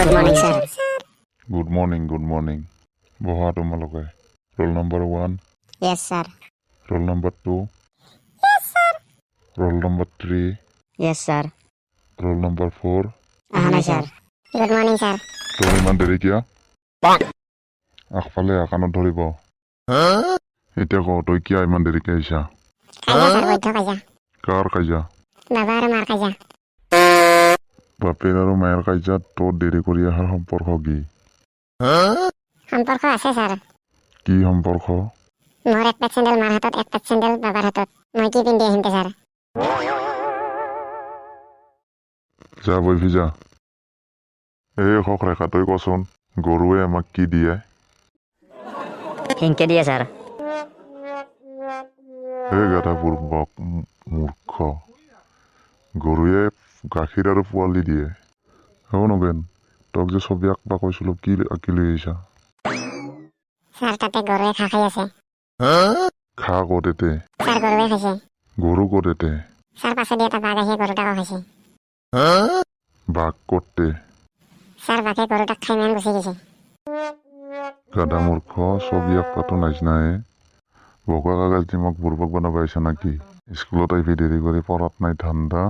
Good morning, sir. Good morning. Boha tomaloke. Roll number 1, Yes, sir. roll number 2, roll number 3, Yes, sir. roll number 4. Ahana, sir. Good morning, sir. Tony man deri kia? Akfale akanot dhoribo. Etia ko toi kia iman deri ke aisha? Kaja, sir. Boidho kaja. Kar kaija? Baba aru mar kaja. Baper aru mayer kaija to deri kori ahar সম্পর্ক কি? সম্পর্ক আছে, sir. কি সম্পর্ক? মোৰ এক পেট sandal মাৰ হাতত, এক পেট চেণ্ডেল বাবাৰ হাতত। মই কি পিন্ধি আহিম তে, sir? যা বইফি যা। এই হক ৰেখা তই কচোন গৰুৱে আমাক কি দিয়ে? হিংকে দিয়ে, sir. এই গাধা পূৰ্বক মূৰ্খ। গৰুৱে গাখীৰ আৰু পোৱালি দিয়ে। হ'ব নগেন তক যে ছবি আঁকবা কৈছিলো কি আঁকি লৈ আহিছা? Sir, তাতে গৰুৱে ঘাঁহ খাই আছে। খা ক'ত এতে? Sir, গৰুৱে খাইছে। গৰু ক'ত এতে? Sir, পাছেদি এটা বাঘ আহি গৰুটাকো খাইছে। বাঘ ক'তে? Sir, বাঘে গৰুটাক খাই মান গুচি গৈছে। গাধা মূৰ্খ ছবি আঁকবাতো নাইছিনাহে। বগা কাগজ দি মোক বুৰ্বক বনাব আহিছা নাকি? স্কুলত আহিবি দেৰি কৰি পঢ়াত নাই ঠাণ্ডা।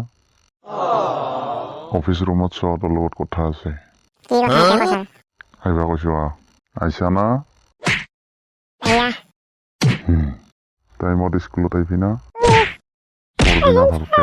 অফিচ ৰুমত চোৱাটোৰ লগত কথা আছে। কি কথা আছে ক, sir? আহিবা কৈছো আহিছা না? এয়া। টাইমত স্কুলত আহিবি না? পঢ়বি না ভালকে?